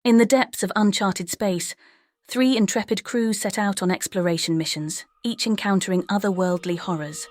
In the depths of uncharted space, 3 intrepid crews set out on exploration missions, each encountering otherworldly horrors.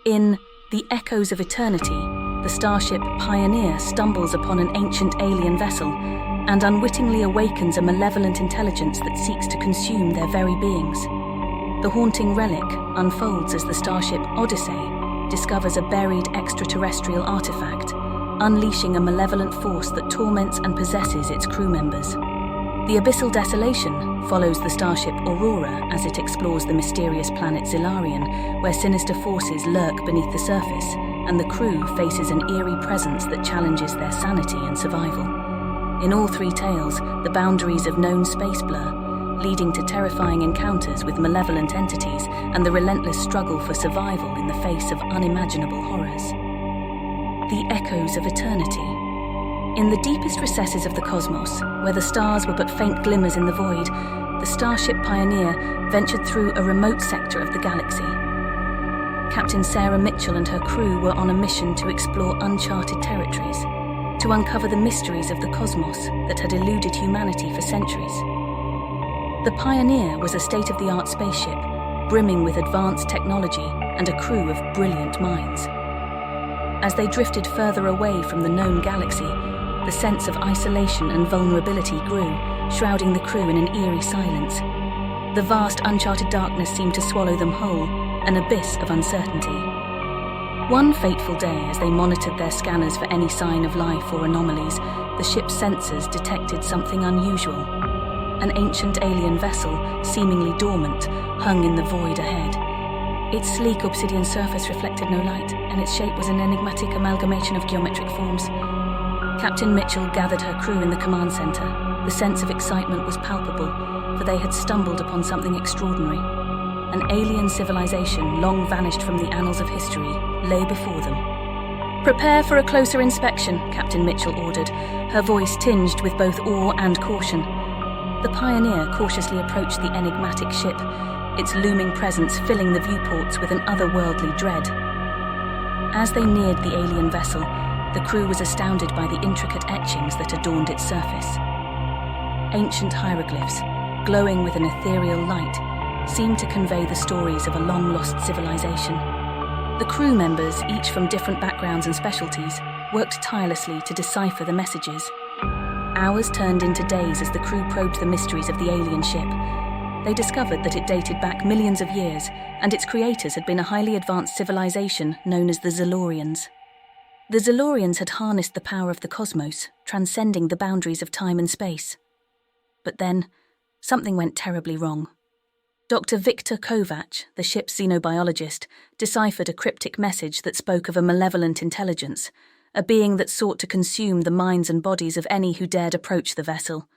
In The Echoes of Eternity, the starship Pioneer stumbles upon an ancient alien vessel and unwittingly awakens a malevolent intelligence that seeks to consume their very beings. The haunting relic unfolds as the starship Odyssey discovers a buried extraterrestrial artifact, unleashing a malevolent force that torments and possesses its crew members. The Abyssal Desolation follows the starship Aurora as it explores the mysterious planet Zilarion, where sinister forces lurk beneath the surface, and the crew faces an eerie presence that challenges their sanity and survival. In all 3 tales, the boundaries of known space blur, leading to terrifying encounters with malevolent entities and the relentless struggle for survival in the face of unimaginable horrors. The Echoes of Eternity. In the deepest recesses of the cosmos, where the stars were but faint glimmers in the void, the starship Pioneer ventured through a remote sector of the galaxy. Captain Sarah Mitchell and her crew were on a mission to explore uncharted territories, to uncover the mysteries of the cosmos that had eluded humanity for centuries. The Pioneer was a state-of-the-art spaceship, brimming with advanced technology and a crew of brilliant minds. As they drifted further away from the known galaxy, the sense of isolation and vulnerability grew, shrouding the crew in an eerie silence. The vast uncharted darkness seemed to swallow them whole, an abyss of uncertainty. One fateful day, as they monitored their scanners for any sign of life or anomalies, the ship's sensors detected something unusual. An ancient alien vessel, seemingly dormant, hung in the void ahead. Its sleek obsidian surface reflected no light, and its shape was an enigmatic amalgamation of geometric forms. Captain Mitchell gathered her crew in the command center. The sense of excitement was palpable, for they had stumbled upon something extraordinary. An alien civilization, long vanished from the annals of history, lay before them. "Prepare for a closer inspection," Captain Mitchell ordered, her voice tinged with both awe and caution. The Pioneer cautiously approached the enigmatic ship, its looming presence filling the viewports with an otherworldly dread. As they neared the alien vessel, the crew was astounded by the intricate etchings that adorned its surface. Ancient hieroglyphs, glowing with an ethereal light, seemed to convey the stories of a long-lost civilization. The crew members, each from different backgrounds and specialties, worked tirelessly to decipher the messages. Hours turned into days as the crew probed the mysteries of the alien ship. They discovered that it dated back millions of years, and its creators had been a highly advanced civilization known as the Zilorians. The Zilorians had harnessed the power of the cosmos, transcending the boundaries of time and space. But then, something went terribly wrong. Dr. Victor Kovac, the ship's xenobiologist, deciphered a cryptic message that spoke of a malevolent intelligence, a being that sought to consume the minds and bodies of any who dared approach the vessel.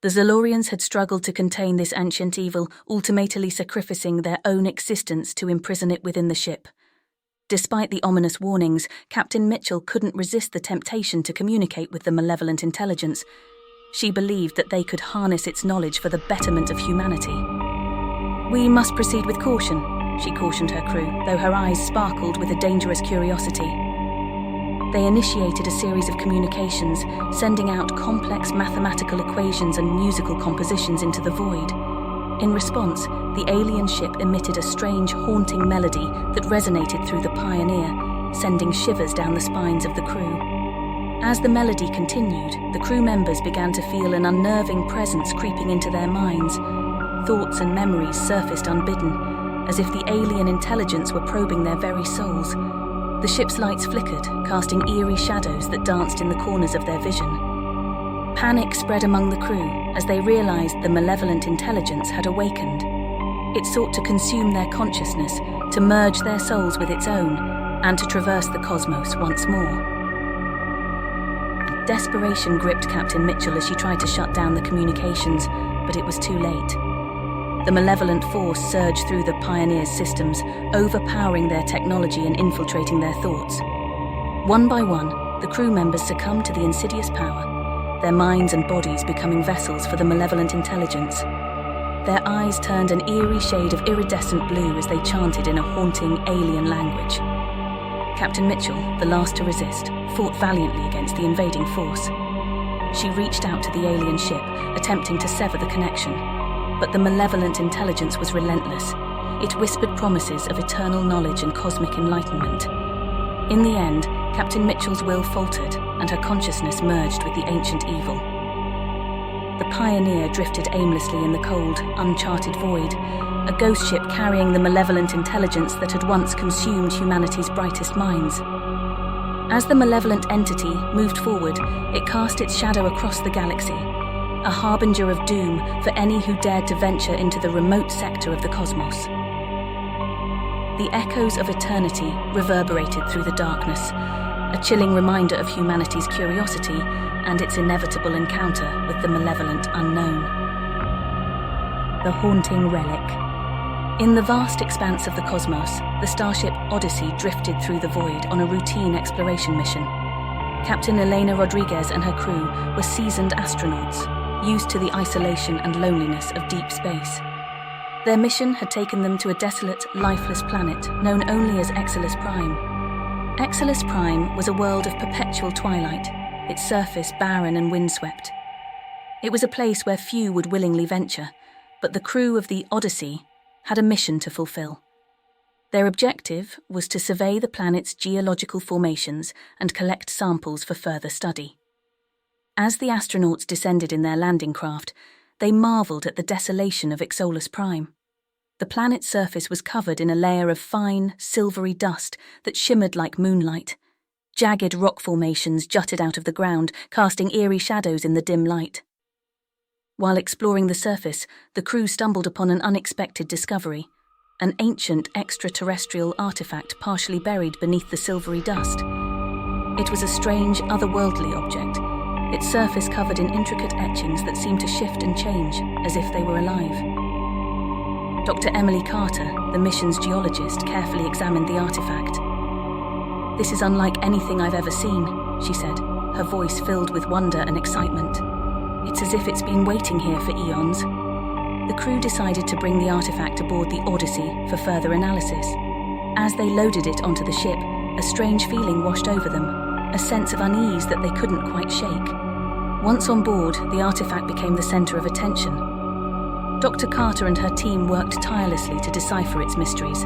The Zilorians had struggled to contain this ancient evil, ultimately sacrificing their own existence to imprison it within the ship. Despite the ominous warnings, Captain Mitchell couldn't resist the temptation to communicate with the malevolent intelligence. She believed that they could harness its knowledge for the betterment of humanity. "We must proceed with caution," she cautioned her crew, though her eyes sparkled with a dangerous curiosity. They initiated a series of communications, sending out complex mathematical equations and musical compositions into the void. In response, the alien ship emitted a strange, haunting melody that resonated through the Pioneer, sending shivers down the spines of the crew. As the melody continued, the crew members began to feel an unnerving presence creeping into their minds. Thoughts and memories surfaced unbidden, as if the alien intelligence were probing their very souls. The ship's lights flickered, casting eerie shadows that danced in the corners of their vision. Panic spread among the crew as they realized the malevolent intelligence had awakened. It sought to consume their consciousness, to merge their souls with its own, and to traverse the cosmos once more. Desperation gripped Captain Mitchell as she tried to shut down the communications, but it was too late. The malevolent force surged through the Pioneer's systems, overpowering their technology and infiltrating their thoughts. One by one, the crew members succumbed to the insidious power, their minds and bodies becoming vessels for the malevolent intelligence. Their eyes turned an eerie shade of iridescent blue as they chanted in a haunting alien language. Captain Mitchell, the last to resist, fought valiantly against the invading force. She reached out to the alien ship, attempting to sever the connection. But the malevolent intelligence was relentless. It whispered promises of eternal knowledge and cosmic enlightenment. In the end, Captain Mitchell's will faltered, and her consciousness merged with the ancient evil. The Pioneer drifted aimlessly in the cold, uncharted void, a ghost ship carrying the malevolent intelligence that had once consumed humanity's brightest minds. As the malevolent entity moved forward, it cast its shadow across the galaxy, a harbinger of doom for any who dared to venture into the remote sector of the cosmos. The echoes of eternity reverberated through the darkness, a chilling reminder of humanity's curiosity and its inevitable encounter with the malevolent unknown. The haunting relic. In the vast expanse of the cosmos, the starship Odyssey drifted through the void on a routine exploration mission. Captain Elena Rodriguez and her crew were seasoned astronauts, used to the isolation and loneliness of deep space. Their mission had taken them to a desolate, lifeless planet known only as Exilus Prime. Exilus Prime was a world of perpetual twilight, its surface barren and windswept. It was a place where few would willingly venture, but the crew of the Odyssey had a mission to fulfill. Their objective was to survey the planet's geological formations and collect samples for further study. As the astronauts descended in their landing craft, they marveled at the desolation of Exolus Prime. The planet's surface was covered in a layer of fine, silvery dust that shimmered like moonlight. Jagged rock formations jutted out of the ground, casting eerie shadows in the dim light. While exploring the surface, the crew stumbled upon an unexpected discovery, an ancient extraterrestrial artifact partially buried beneath the silvery dust. It was a strange, otherworldly object, its surface covered in intricate etchings that seemed to shift and change, as if they were alive. Dr. Emily Carter, the mission's geologist, carefully examined the artifact. "This is unlike anything I've ever seen," she said, her voice filled with wonder and excitement. "It's as if it's been waiting here for eons." The crew decided to bring the artifact aboard the Odyssey for further analysis. As they loaded it onto the ship, a strange feeling washed over them, a sense of unease that they couldn't quite shake. Once on board, the artifact became the center of attention. Dr. Carter and her team worked tirelessly to decipher its mysteries.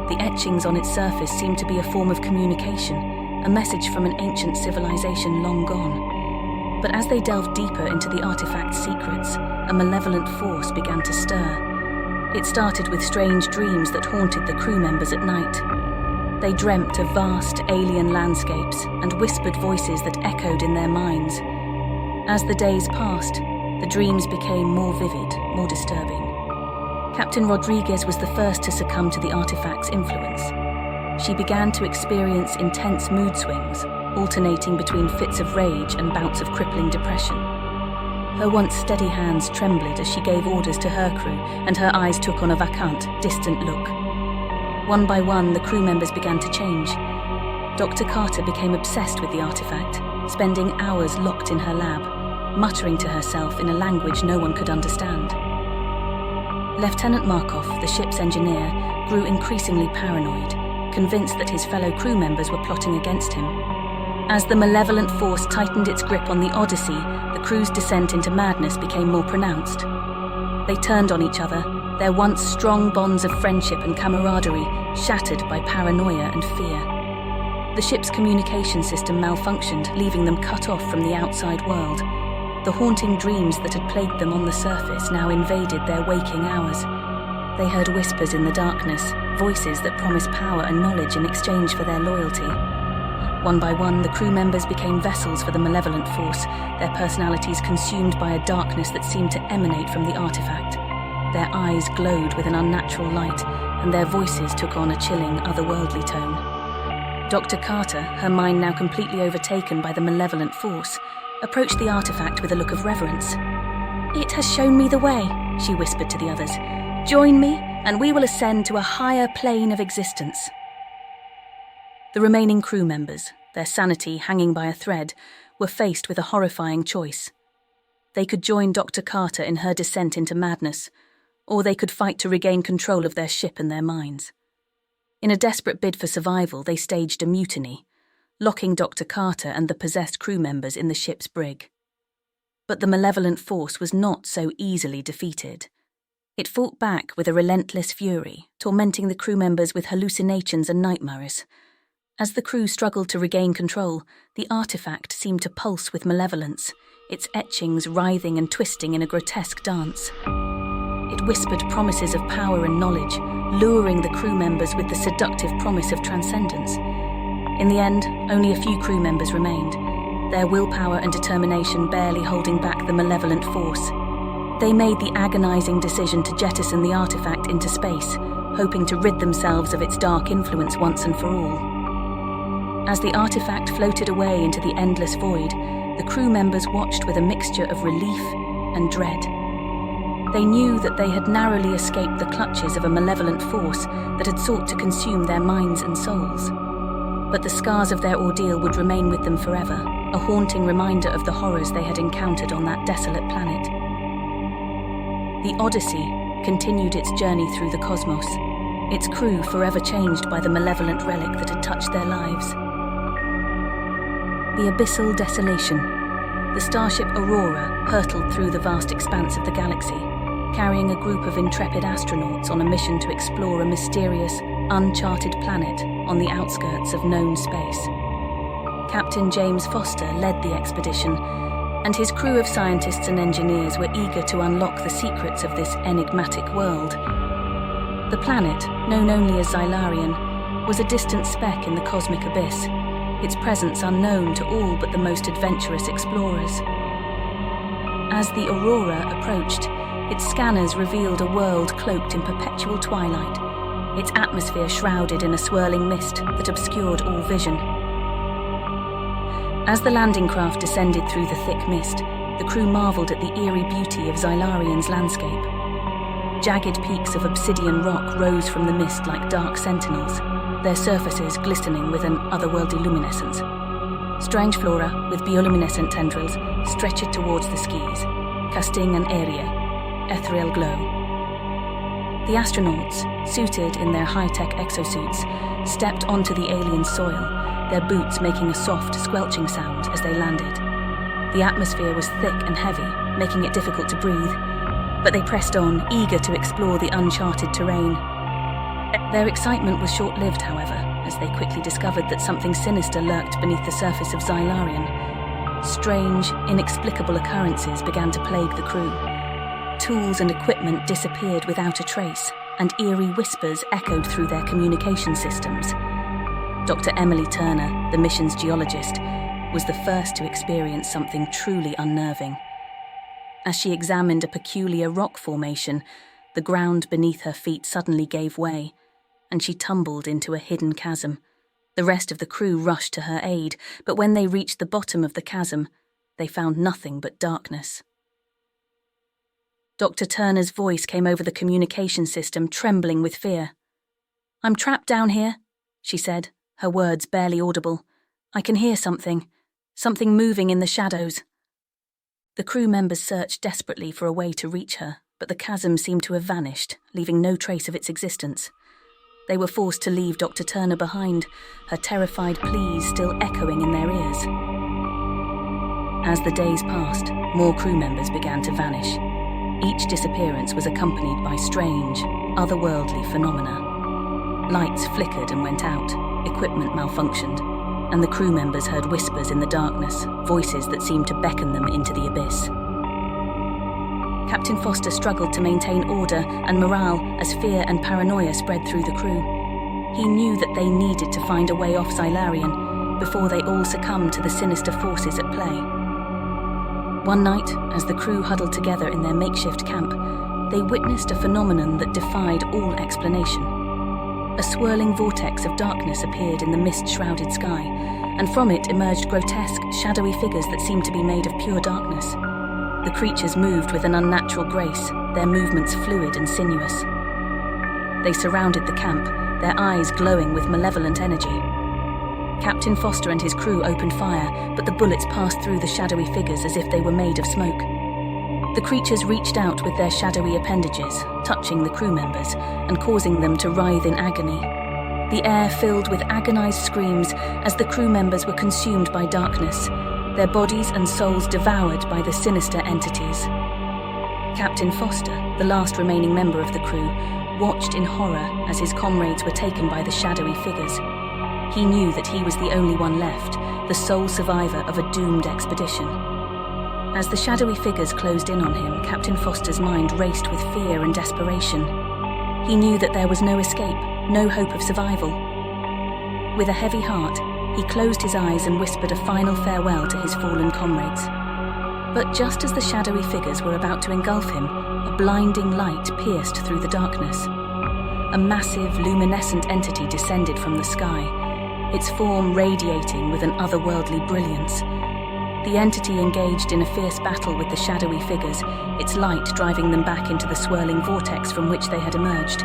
The etchings on its surface seemed to be a form of communication, a message from an ancient civilization long gone. But as they delved deeper into the artifact's secrets, a malevolent force began to stir. It started with strange dreams that haunted the crew members at night. They dreamt of vast alien landscapes and whispered voices that echoed in their minds. As the days passed, the dreams became more vivid, more disturbing. Captain Rodriguez was the first to succumb to the artifact's influence. She began to experience intense mood swings, alternating between fits of rage and bouts of crippling depression. Her once steady hands trembled as she gave orders to her crew, and her eyes took on a vacant, distant look. One by one, the crew members began to change. Dr. Carter became obsessed with the artifact, spending hours locked in her lab, muttering to herself in a language no one could understand. Lieutenant Markov, the ship's engineer, grew increasingly paranoid, convinced that his fellow crew members were plotting against him. As the malevolent force tightened its grip on the Odyssey, the crew's descent into madness became more pronounced. They turned on each other, their once strong bonds of friendship and camaraderie shattered by paranoia and fear. The ship's communication system malfunctioned, leaving them cut off from the outside world. The haunting dreams that had plagued them on the surface now invaded their waking hours. They heard whispers in the darkness, voices that promised power and knowledge in exchange for their loyalty. One by one, the crew members became vessels for the malevolent force, their personalities consumed by a darkness that seemed to emanate from the artifact. Their eyes glowed with an unnatural light, and their voices took on a chilling, otherworldly tone. Dr. Carter, her mind now completely overtaken by the malevolent force, approached the artifact with a look of reverence. "It has shown me the way," she whispered to the others. "Join me, and we will ascend to a higher plane of existence." The remaining crew members, their sanity hanging by a thread, were faced with a horrifying choice. They could join Dr. Carter in her descent into madness, or they could fight to regain control of their ship and their minds. In a desperate bid for survival, they staged a mutiny, locking Dr. Carter and the possessed crew members in the ship's brig. But the malevolent force was not so easily defeated. It fought back with a relentless fury, tormenting the crew members with hallucinations and nightmares. As the crew struggled to regain control, the artifact seemed to pulse with malevolence, its etchings writhing and twisting in a grotesque dance. It whispered promises of power and knowledge, luring the crew members with the seductive promise of transcendence. In the end, only a few crew members remained, their willpower and determination barely holding back the malevolent force. They made the agonizing decision to jettison the artifact into space, hoping to rid themselves of its dark influence once and for all. As the artifact floated away into the endless void, the crew members watched with a mixture of relief and dread. They knew that they had narrowly escaped the clutches of a malevolent force that had sought to consume their minds and souls. But the scars of their ordeal would remain with them forever, a haunting reminder of the horrors they had encountered on that desolate planet. The Odyssey continued its journey through the cosmos, its crew forever changed by the malevolent relic that had touched their lives. The abyssal desolation. The starship Aurora hurtled through the vast expanse of the galaxy, carrying a group of intrepid astronauts on a mission to explore a mysterious, uncharted planet on the outskirts of known space. Captain James Foster led the expedition, and his crew of scientists and engineers were eager to unlock the secrets of this enigmatic world. The planet, known only as Xylarian, was a distant speck in the cosmic abyss, its presence unknown to all but the most adventurous explorers. As the Aurora approached, its scanners revealed a world cloaked in perpetual twilight, its atmosphere shrouded in a swirling mist that obscured all vision. As the landing craft descended through the thick mist, the crew marveled at the eerie beauty of Xylarian's landscape. Jagged peaks of obsidian rock rose from the mist like dark sentinels, their surfaces glistening with an otherworldly luminescence. Strange flora with bioluminescent tendrils stretched towards the skies, casting an aerie, ethereal glow. The astronauts, suited in their high-tech exosuits, stepped onto the alien soil, their boots making a soft, squelching sound as they landed. The atmosphere was thick and heavy, making it difficult to breathe, but they pressed on, eager to explore the uncharted terrain. Their excitement was short-lived, however, as they quickly discovered that something sinister lurked beneath the surface of Xylarian. Strange, inexplicable occurrences began to plague the crew. Tools and equipment disappeared without a trace, and eerie whispers echoed through their communication systems. Dr. Emily Turner, the mission's geologist, was the first to experience something truly unnerving. As she examined a peculiar rock formation, the ground beneath her feet suddenly gave way, and she tumbled into a hidden chasm. The rest of the crew rushed to her aid, but when they reached the bottom of the chasm, they found nothing but darkness. Dr. Turner's voice came over the communication system, trembling with fear. "I'm trapped down here," she said, her words barely audible. "I can hear something moving in the shadows." The crew members searched desperately for a way to reach her, but the chasm seemed to have vanished, leaving no trace of its existence. They were forced to leave Dr. Turner behind, her terrified pleas still echoing in their ears. As the days passed, more crew members began to vanish. Each disappearance was accompanied by strange, otherworldly phenomena. Lights flickered and went out, equipment malfunctioned, and the crew members heard whispers in the darkness, voices that seemed to beckon them into the abyss. Captain Foster struggled to maintain order and morale as fear and paranoia spread through the crew. He knew that they needed to find a way off Xylarian before they all succumbed to the sinister forces at play. One night, as the crew huddled together in their makeshift camp, they witnessed a phenomenon that defied all explanation. A swirling vortex of darkness appeared in the mist-shrouded sky, and from it emerged grotesque, shadowy figures that seemed to be made of pure darkness. The creatures moved with an unnatural grace, their movements fluid and sinuous. They surrounded the camp, their eyes glowing with malevolent energy. Captain Foster and his crew opened fire, but the bullets passed through the shadowy figures as if they were made of smoke. The creatures reached out with their shadowy appendages, touching the crew members and causing them to writhe in agony. The air filled with agonized screams as the crew members were consumed by darkness, their bodies and souls devoured by the sinister entities. Captain Foster, the last remaining member of the crew, watched in horror as his comrades were taken by the shadowy figures. He knew that he was the only one left, the sole survivor of a doomed expedition. As the shadowy figures closed in on him, Captain Foster's mind raced with fear and desperation. He knew that there was no escape, no hope of survival. With a heavy heart, he closed his eyes and whispered a final farewell to his fallen comrades. But just as the shadowy figures were about to engulf him, a blinding light pierced through the darkness. A massive, luminescent entity descended from the sky, its form radiating with an otherworldly brilliance. The entity engaged in a fierce battle with the shadowy figures, its light driving them back into the swirling vortex from which they had emerged.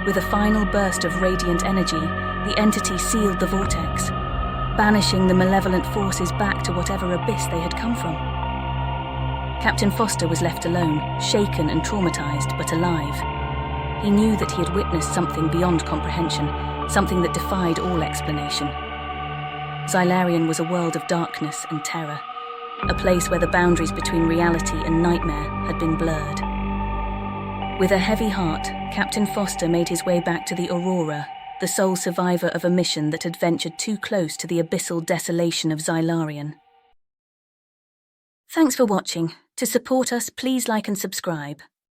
With a final burst of radiant energy, the entity sealed the vortex, banishing the malevolent forces back to whatever abyss they had come from. Captain Foster was left alone, shaken and traumatized, but alive. He knew that he had witnessed something beyond comprehension, something that defied all explanation. Xylarian was a world of darkness and terror, a place where the boundaries between reality and nightmare had been blurred. With a heavy heart, Captain Foster made his way back to the Aurora, the sole survivor of a mission that had ventured too close to the abyssal desolation of Xylarian. Thanks for watching. To support us, please like and subscribe.